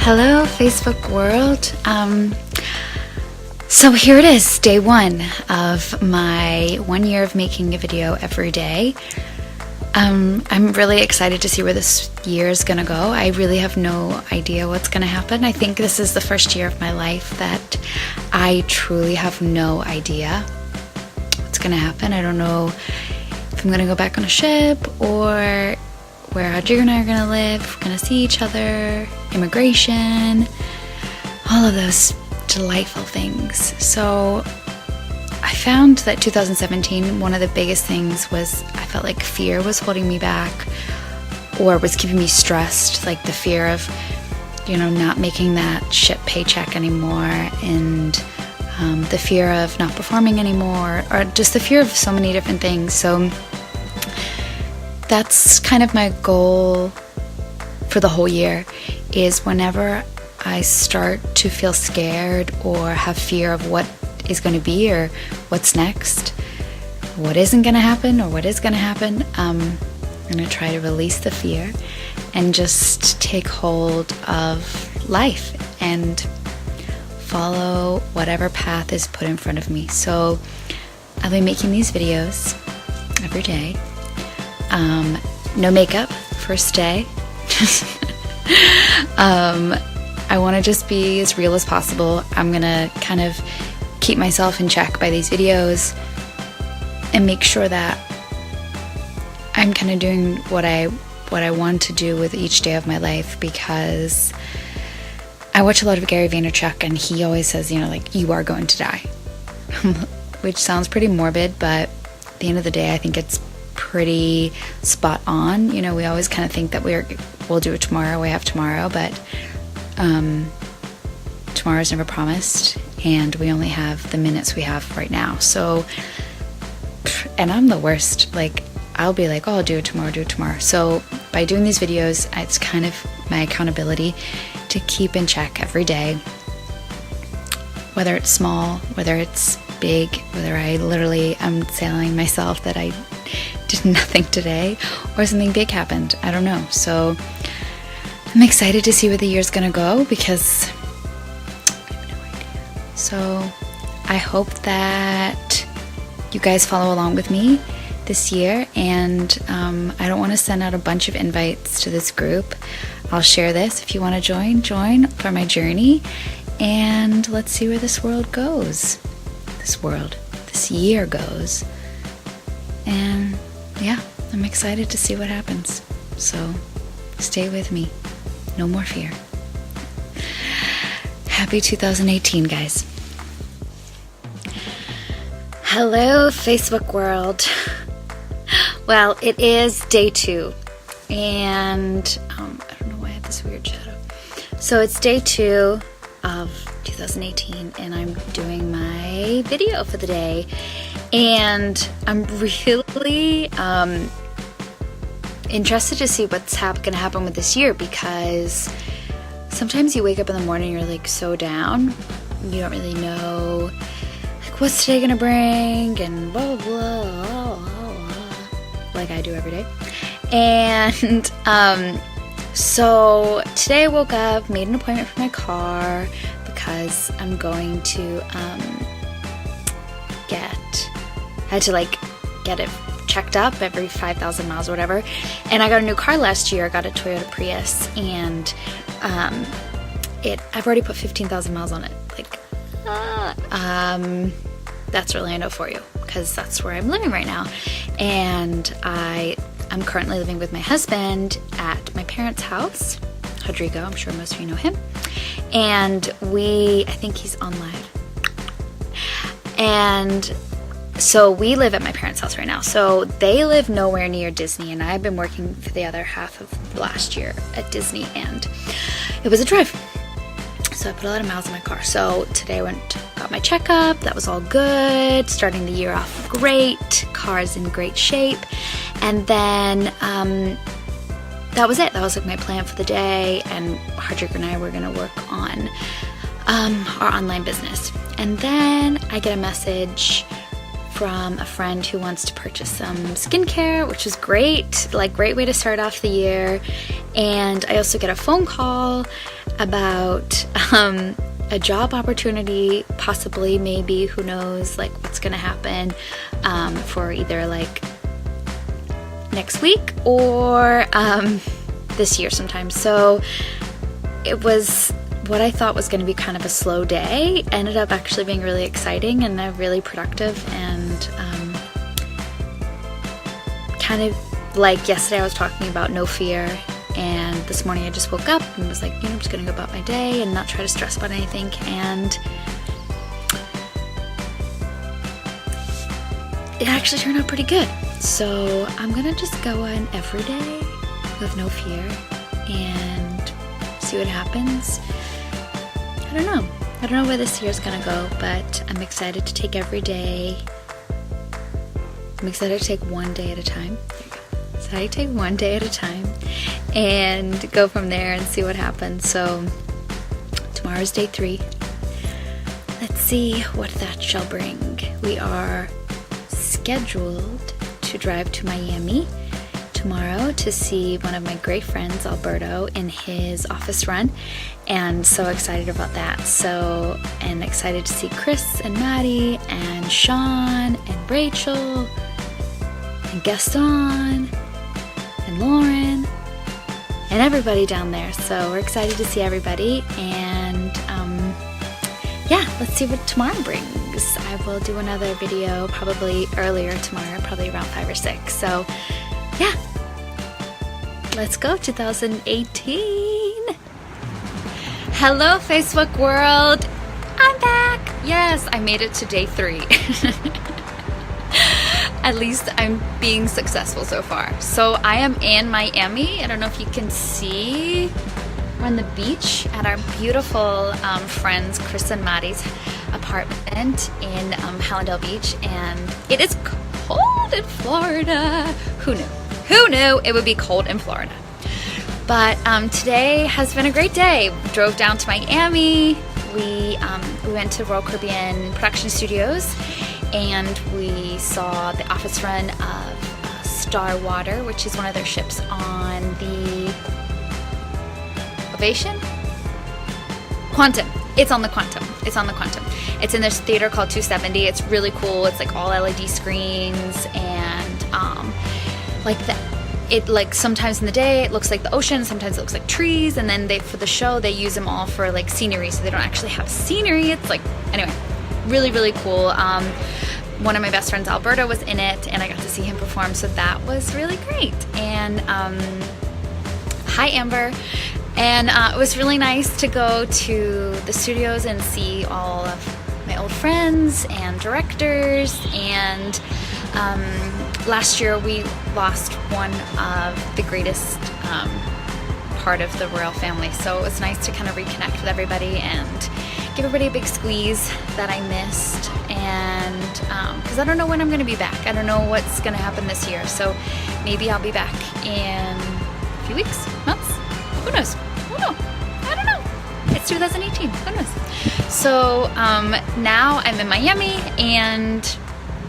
Hello, Facebook world. So here it is, day one of my 1 year of making a video every day. I'm really excited to see where this year is gonna go. I really have no idea what's gonna happen. I think this is the first year of my life that I truly have no idea what's gonna happen. I don't know if I'm gonna go back on a ship or where Audrey and I are gonna live, if we're gonna see each other, immigration, all of those delightful things. So I found that 2017, one of the biggest things was I felt like fear was holding me back or was keeping me stressed, like the fear of, not making that ship paycheck anymore, and the fear of not performing anymore, or just the fear of so many different things. So that's kind of my goal for the whole year, is whenever I start to feel scared or have fear of what is going to be or what's next, what isn't going to happen or what is going to happen, I'm going to try to release the fear and just take hold of life and follow whatever path is put in front of me. So I'll be making these videos every day. No makeup, first day. I want to just be as real as possible. I'm gonna kind of keep myself in check by these videos and make sure that I'm kind of doing what I want to do with each day of my life, because I watch a lot of Gary Vaynerchuk, and he always says, you are going to die, which sounds pretty morbid, but at the end of the day, I think it's pretty spot on. We always kind of think that we'll do it tomorrow, we have tomorrow, but tomorrow's never promised, and we only have the minutes we have right now. So, and I'm the worst, I'll be like, oh, I'll do it tomorrow. So by doing these videos, it's kind of my accountability to keep in check every day, whether it's small, whether it's big, whether I literally am telling myself that I did nothing today or something big happened. I don't know. So I'm excited to see where the year's gonna go, because I have no idea. So I hope that you guys follow along with me this year, and I don't want to send out a bunch of invites to this group. I'll share this. If you want to join for my journey, and let's see where this world goes. This year goes. And yeah, I'm excited to see what happens. So stay with me. No more fear. Happy 2018, guys. Hello, Facebook world. Well, it is day 2, and I don't know why I have this weird shadow. So it's day 2 of 2018, and I'm doing my video for the day, and I'm really interested to see what's going to happen with this year, because sometimes you wake up in the morning, you're so down, you don't really know what's today gonna bring, and blah blah blah, like I do every day. And so today I woke up, made an appointment for my car, because I'm going to had to get it checked up every 5,000 miles or whatever. And I got a new car last year. I got a Toyota Prius, and I've already put 15,000 miles on it. That's Orlando for you, because that's where I'm living right now. And I'm currently living with my husband at my parents' house, Rodrigo. I'm sure most of you know him. And I think he's on live. And so we live at my parents' house right now. So they live nowhere near Disney, and I've been working for the other half of last year at Disney, and it was a drive. So I put a lot of miles in my car. So today I got my checkup. That was all good. Starting the year off great. Car's in great shape. And then that was it. That was my plan for the day. And Hardrick and I were going to work on our online business. And then I get a message from a friend who wants to purchase some skincare, which is great. Great way to start off the year. And I also get a phone call about a job opportunity, possibly, maybe, who knows, like what's gonna happen, for either like next week or this year sometime. So it was what I thought was going to be kind of a slow day, ended up actually being really exciting and really productive, and kind of like yesterday I was talking about no fear, and this morning I just woke up and was like, I'm just going to go about my day and not try to stress about anything, and it actually turned out pretty good. So I'm gonna just go in every day with no fear and see what happens. I don't know where this year's gonna go, but I'm excited to take every day. I'm excited to take one day at a time. So I take one day at a time and go from there and see what happens. So tomorrow's day 3. Let's see what that shall bring. We are scheduled to drive to Miami tomorrow to see one of my great friends, Alberto, in his office run, and so excited about that. So, and excited to see Chris and Maddie and Sean and Rachel and Gaston and Lauren and everybody down there. So we're excited to see everybody, and yeah, let's see what tomorrow brings. I will do another video probably earlier tomorrow, probably around 5 or 6. So yeah, let's go 2018. Hello Facebook world, I'm back. Yes, I made it to day 3. At least I'm being successful so far. So I am in Miami. I don't know if you can see. We're on the beach at our beautiful friends Chris and Maddie's apartment in Hallandale Beach, and it is cold in Florida. Who knew? Who knew it would be cold in Florida? But today has been a great day. We drove down to Miami. We went to Royal Caribbean Production Studios, and we saw the office run of Star Water, which is one of their ships on the Ovation? Quantum. It's on the Quantum. It's on the Quantum. It's in this theater called 270. It's really cool. It's like all LED screens, and like sometimes in the day it looks like the ocean, sometimes it looks like trees, and then for the show they use them all for like scenery, so they don't actually have scenery. It's like, anyway, really, really cool. One of my best friends, Alberto, was in it, and I got to see him perform, so that was really great. And hi Amber. And it was really nice to go to the studios and see all of my old friends and directors. And last year we lost one of the greatest part of the royal family, so it was nice to kind of reconnect with everybody and give everybody a big squeeze that I missed. And because I don't know when I'm going to be back. I don't know what's going to happen this year, so maybe I'll be back in a few weeks, months. Who knows? Who knows? I don't know. It's 2018. Who knows? So now I'm in Miami, and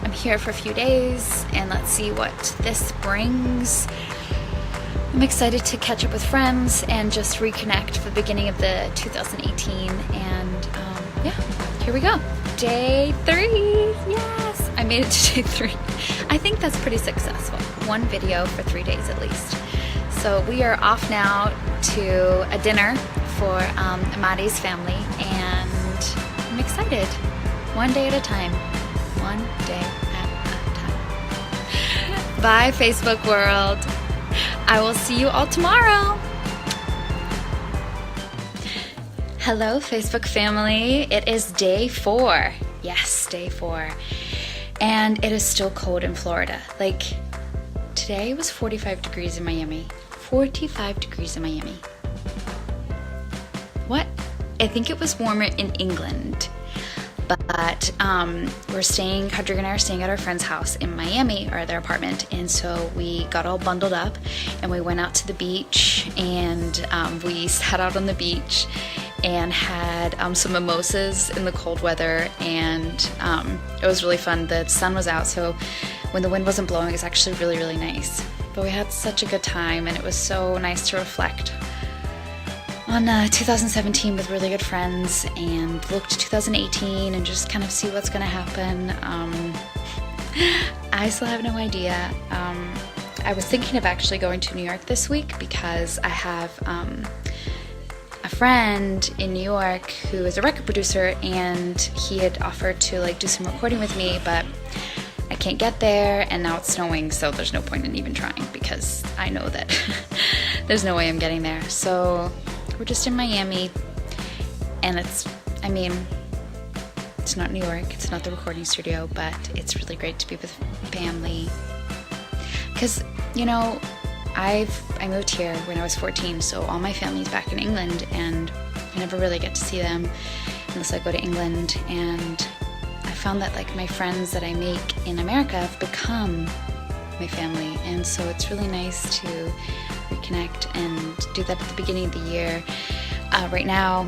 I'm here for a few days, and let's see what this brings. I'm excited to catch up with friends and just reconnect for the beginning of the 2018. And yeah, here we go. Day 3. Yes, I made it to day 3. I think that's pretty successful. One video for 3 days at least. So we are off now to a dinner for Maddie's family, and I'm excited. One day at a time. One day at a time. Bye, Facebook world. I will see you all tomorrow. Hello, Facebook family. It is day 4. Yes, day 4. And it is still cold in Florida. Like, today was 45 degrees in Miami. 45 degrees in Miami. What? I think it was warmer in England. But Kadriga and I are staying at our friend's house in Miami, or their apartment, and so we got all bundled up and we went out to the beach, and we sat out on the beach and had some mimosas in the cold weather, and it was really fun. The sun was out, so when the wind wasn't blowing, it was actually really, really nice. But we had such a good time, and it was so nice to reflect on 2017 with really good friends and look to 2018 and just kind of see what's going to happen. I still have no idea. I was thinking of actually going to New York this week because I have a friend in New York who is a record producer, and he had offered to like do some recording with me, but I can't get there, and now it's snowing, so there's no point in even trying because I know that there's no way I'm getting there. So we're just in Miami, and it's not New York, it's not the recording studio, but it's really great to be with family. Because, you know, I moved here when I was 14, so all my family's back in England, and I never really get to see them unless I go to England. And I found that like my friends that I make in America have become my family, and so it's really nice to reconnect and do that at the beginning of the year. Right now,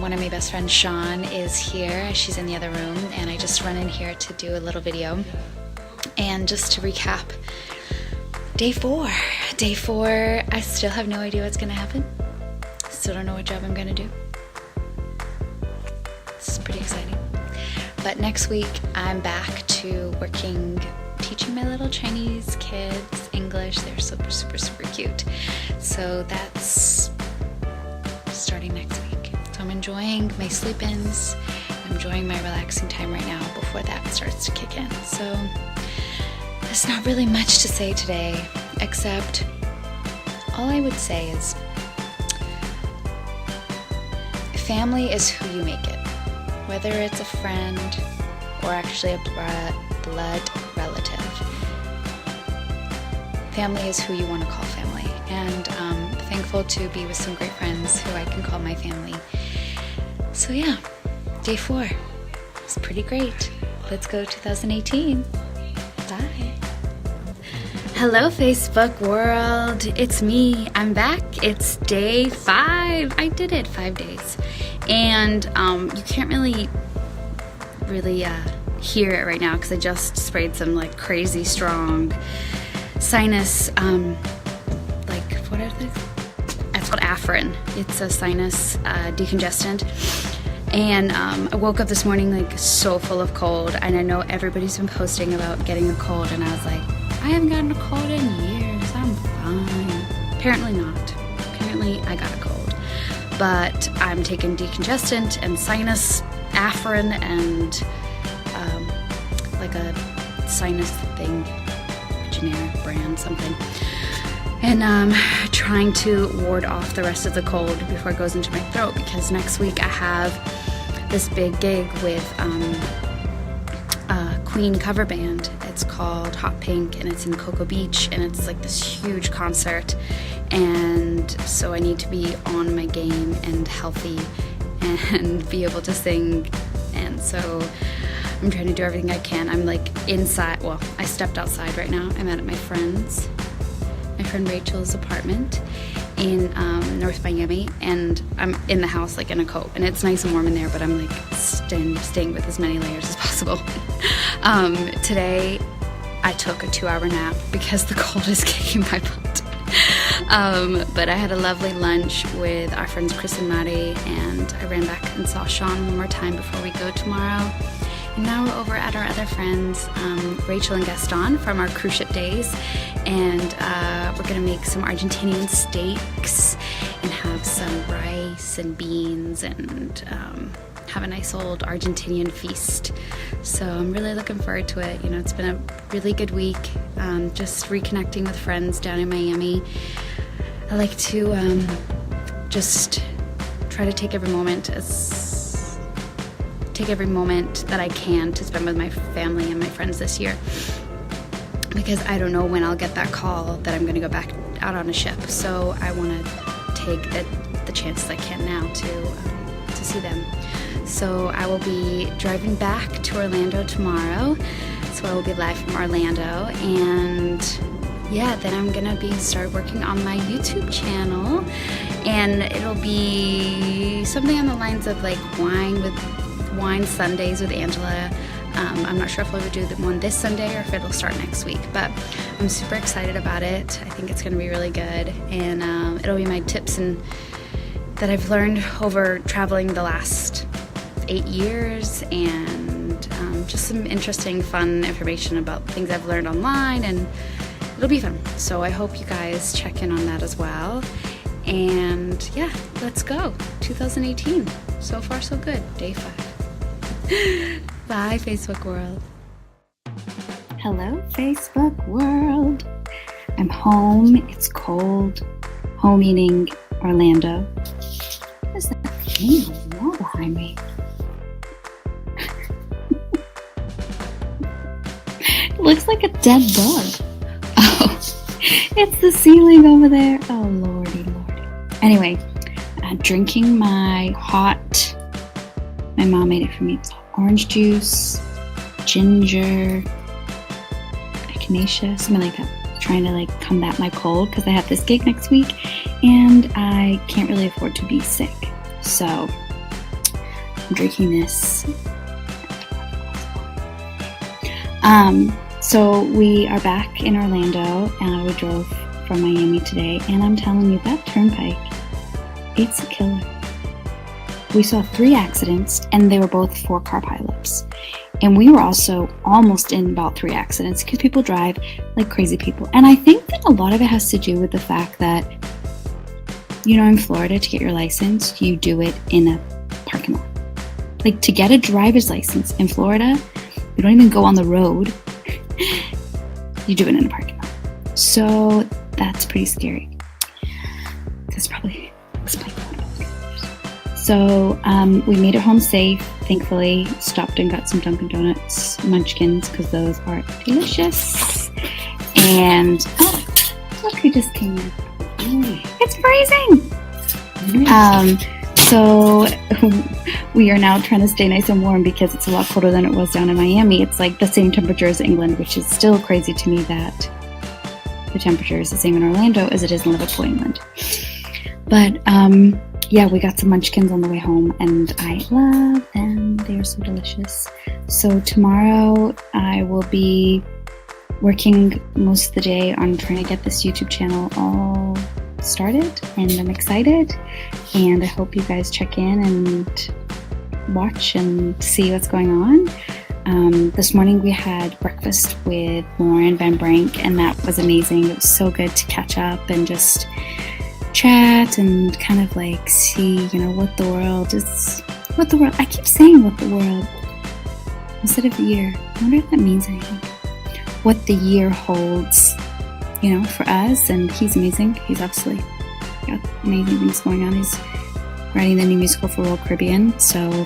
one of my best friends, Sean, is here. She's in the other room, and I just run in here to do a little video. And just to recap, day four, I still have no idea what's gonna happen. Still don't know what job I'm gonna do. This is pretty exciting. But next week, I'm back to working, teaching my little Chinese kids English. They're super, super, super cute. So that's starting next week. So I'm enjoying my sleep-ins. I'm enjoying my relaxing time right now before that starts to kick in. So there's not really much to say today, except all I would say is family is who you make it. Whether it's a friend or actually a blood relative. Family is who you want to call family. And I'm thankful to be with some great friends who I can call my family. So yeah, day 4. It's pretty great. Let's go 2018. Bye. Hello, Facebook world. It's me. I'm back. It's day 5. I did it 5 days. And you can't really hear it right now because I just sprayed some like crazy strong sinus, what are they? It's called Afrin. It's a sinus decongestant. And I woke up this morning like so full of cold, and I know everybody's been posting about getting a cold, and I was like, I haven't gotten a cold in years. I'm fine. Apparently not. Apparently I got a cold. But I'm taking decongestant and sinus Afrin and like a sinus thing, generic brand, something. And trying to ward off the rest of the cold before it goes into my throat, because next week I have this big gig with Queen cover band. It's called Hot Pink, and it's in Cocoa Beach, and it's like this huge concert, and so I need to be on my game and healthy and be able to sing, and so I'm trying to do everything I can. I'm like inside, well, I stepped outside right now. I'm at my friend Rachel's apartment in North Miami, and I'm in the house like in a coat, and it's nice and warm in there, but I'm like staying with as many layers as possible. Today I took a 2-hour nap because the cold is kicking my butt. But I had a lovely lunch with our friends Chris and Maddie, and I ran back and saw Sean one more time before we go tomorrow. And now we're over at our other friends, Rachel and Gaston, from our cruise ship days, and we're gonna make some Argentinian steaks and have some rice and beans and have a nice old Argentinian feast. So I'm really looking forward to it. You know, it's been a really good week, just reconnecting with friends down in Miami. I like to just try to take every moment that I can to spend with my family and my friends this year, because I don't know when I'll get that call that I'm going to go back out on a ship. So I want to take the chances I can now to see them. So I will be driving back to Orlando tomorrow. So I will be live from Orlando, and yeah, then I'm gonna start working on my YouTube channel, and it'll be something on the lines of like wine Sundays with Angela. I'm not sure if we'll do the one this Sunday or if it'll start next week, but I'm super excited about it. I think it's going to be really good, and it'll be my tips and that I've learned over traveling the last 8 years, and just some interesting, fun information about things I've learned online, and it'll be fun. So I hope you guys check in on that as well. And yeah, let's go. 2018. So far, so good. Day 5. Bye, Facebook world. Hello, Facebook world. I'm home. It's cold. Home meaning Orlando. What is that thing on the wall behind me? It looks like a dead bug. Oh, it's the ceiling over there. Oh, lordy, lordy. Anyway, drinking my hot, my mom made it for me, orange juice, ginger, echinacea, something like that. Trying to combat my cold because I have this gig next week and I can't really afford to be sick. So I'm drinking this. So we are back in Orlando, and we drove from Miami today, and I'm telling you, that turnpike, it's a killer. We saw 3 accidents, and they were both 4-car pileups. And we were also almost in about 3 accidents because people drive like crazy people. And I think that a lot of it has to do with the fact that, in Florida, to get your license, you do it in a parking lot. Like, to get a driver's license in Florida, you don't even go on the road. You do it in a parking lot. So that's pretty scary. That's probably explains a lot about scooters. So we made it home safe, thankfully. Stopped and got some Dunkin' Donuts munchkins because those are delicious. And look who just came in. It's freezing. So we are now trying to stay nice and warm because it's a lot colder than it was down in Miami. It's like the same temperature as England, which is still crazy to me that the temperature is the same in Orlando as it is in Liverpool, England. But yeah, we got some munchkins on the way home and I love them. They are so delicious. So tomorrow I will be working most of the day on trying to get this YouTube channel all started, and I'm excited, and I hope you guys check in and watch and see what's going on. This morning we had breakfast with Lauren Van Brank, and that was amazing. It was so good to catch up and just chat and kind of see, what the world, I keep saying what the world instead of the year. I wonder if that means anything. What the year holds, for us. And he's amazing. He's obviously got amazing things going on. He's writing the new musical for Royal Caribbean. So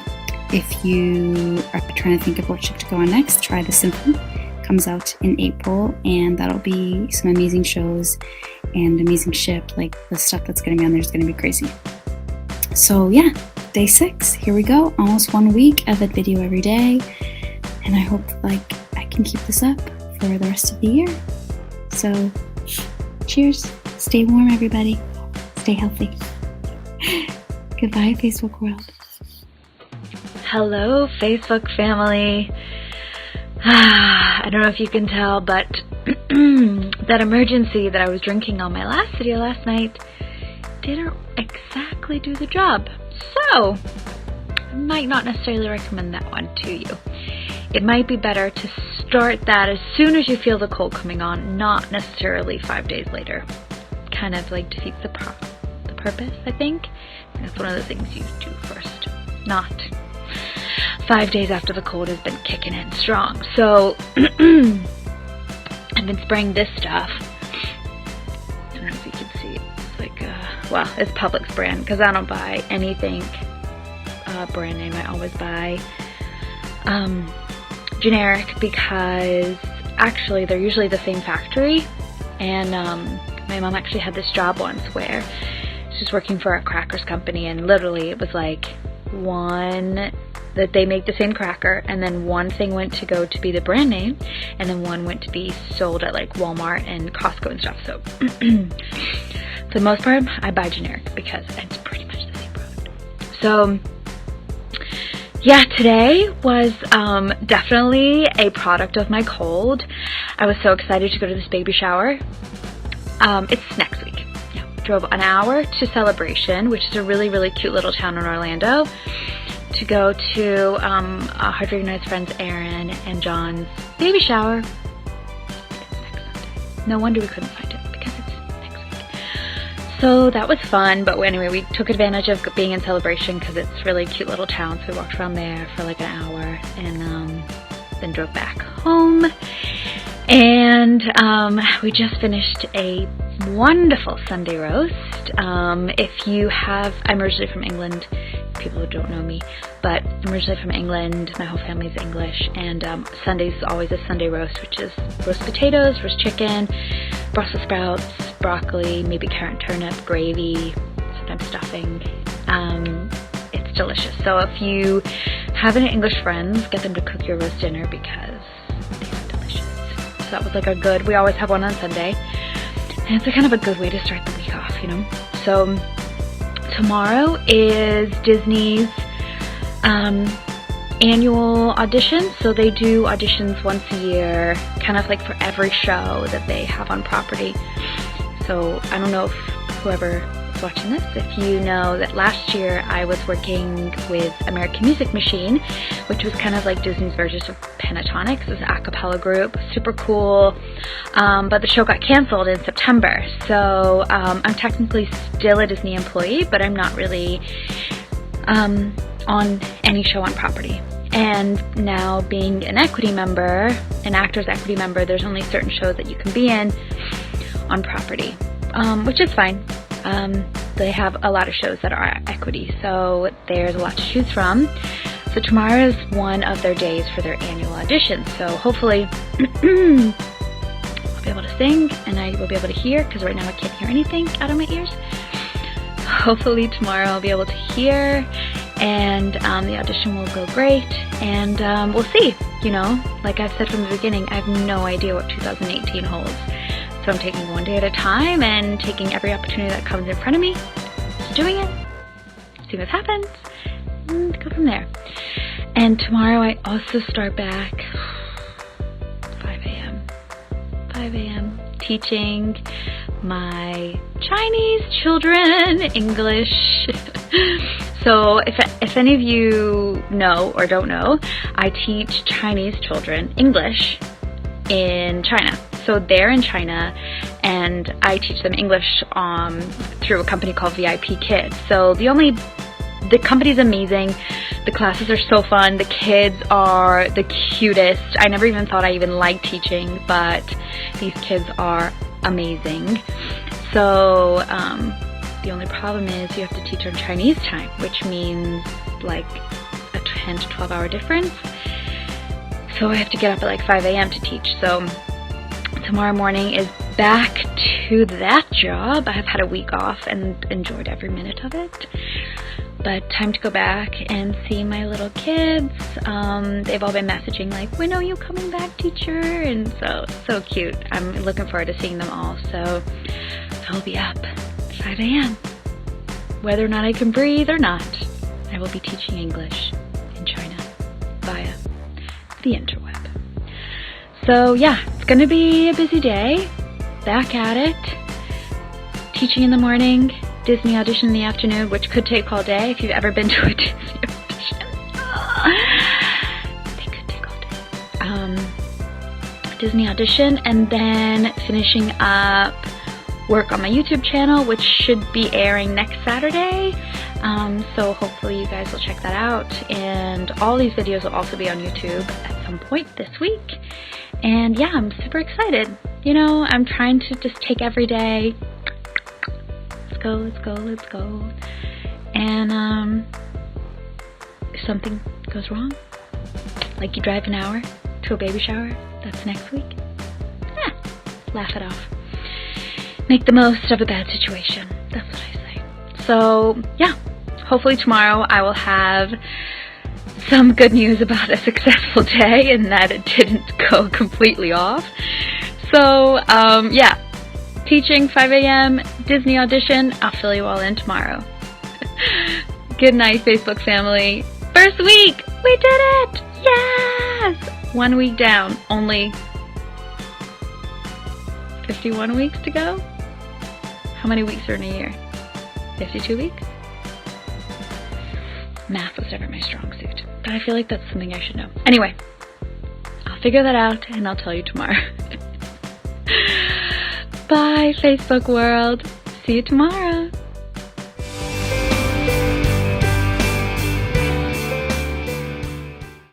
if you are trying to think of what ship to go on next, try The Symphony. Comes out in April, and that'll be some amazing shows and amazing ship. Like, the stuff that's going to be on there is going to be crazy. So yeah, day 6. Here we go. Almost 1 week of a video every day. And I hope I can keep this up for the rest of the year. So cheers. Stay warm, everybody. Stay healthy. Goodbye, Facebook world. Hello, Facebook family. I don't know if you can tell, but that emergency that I was drinking on my last video last night didn't exactly do the job. So, I might not necessarily recommend that one to you. It might be better to start that as soon as you feel the cold coming on, not necessarily 5 days later. Kind of defeats the purpose, I think. That's one of the things you do first, not 5 days after the cold has been kicking in strong. So I've been spraying this stuff. I don't know if you can see it. It's it's Publix brand, because I don't buy anything brand name. I always buy generic, because actually they're usually the same factory. And my mom actually had this job once where she was working for a crackers company, and literally it was one that they make the same cracker, and then one thing went to go to be the brand name, and then one went to be sold at Walmart and Costco and stuff. So for the most part I buy generic because it's pretty much the same product. So yeah, today was definitely a product of my cold. I was so excited to go to this baby shower. It's next week. Yeah, drove an hour to Celebration, which is a really, really cute little town in Orlando, to go to Hardwick Nice friends Aaron and John's baby shower. It's next Sunday. No wonder we couldn't find it, because it's next week. So that was fun, but anyway, we took advantage of being in Celebration because it's a really cute little town, so we walked around there for like an hour and then drove back home. And we just finished a wonderful Sunday roast. If you have, I'm originally from England, people who don't know me, but I'm originally from England, my whole family's English, and Sunday's is always a Sunday roast, which is roast potatoes, roast chicken, Brussels sprouts, broccoli, maybe carrot and turnip, gravy, sometimes stuffing. It's delicious. So if you have any English friends, get them to cook your roast dinner because they are delicious. So that was like a good, we always have one on Sunday, and it's a kind of a good way to start the week off, you know. So tomorrow is Disney's annual audition. So they do auditions once a year, kind of like for every show that they have on property. So I don't know if whoever is watching this, if you know that last year I was working with American Music Machine, which was kind of like Disney's version of Pentatonics. It was an a cappella group, super cool. But the show got canceled in September. So I'm technically still a Disney employee, but I'm not really on any show on property. And now being an equity member, an actor's equity member, there's only certain shows that you can be in on property, which is fine. They have a lot of shows that are equity, so there's a lot to choose from. So tomorrow is one of their days for their annual audition. So hopefully I'll be able to sing and I will be able to hear, because right now I can't hear anything out of my ears. So hopefully tomorrow I'll be able to hear, and the audition will go great, and we'll see. You know, like I've said from the beginning, I have no idea what 2018 holds. So I'm taking one day at a time and taking every opportunity that comes in front of me, just doing it, see what happens, and go from there. And tomorrow I also start back 5 a.m. teaching my Chinese children English. So if any of you know or don't know, I teach Chinese children English in China. So they're in China, and I teach them English through a company called VIP Kids. So the company's amazing. The classes are so fun. The kids are the cutest. I never even thought I even liked teaching, but these kids are amazing. So the only problem is you have to teach on Chinese time, which means like a 10 to 12 hour difference. So I have to get up at like 5 a.m. to teach. So tomorrow morning is back to that job. I have had a week off and enjoyed every minute of it. But time to go back and see my little kids. They've all been messaging like, when are you coming back, teacher? And so cute. I'm looking forward to seeing them all. So I'll be up at 5 a.m. Whether or not I can breathe or not, I will be teaching English in China via the interweb. So yeah, it's going to be a busy day. Back at it. Teaching in the morning. Disney audition in the afternoon, which could take all day if you've ever been to a Disney audition. They could take all day. Disney audition, and then finishing up work on my YouTube channel, which should be airing next Saturday. So hopefully you guys will check that out. And all these videos will also be on YouTube at some point this week. And yeah, I'm super excited. You know, I'm trying to just take every day. Let's go. And if something goes wrong, like you drive an hour to a baby shower that's next week, laugh it off. Make the most of a bad situation. That's what I say. So yeah, hopefully tomorrow I will have some good news about a successful day and that it didn't go completely off. So yeah, teaching 5 a.m. Disney audition. I'll fill you all in tomorrow. Good night, Facebook family. First week! We did it! Yes! 1 week down. Only 51 weeks to go? How many weeks are in a year? 52 weeks? Math was never my strong suit, but I feel like that's something I should know. Anyway, I'll figure that out and I'll tell you tomorrow. Bye, Facebook world. See you tomorrow.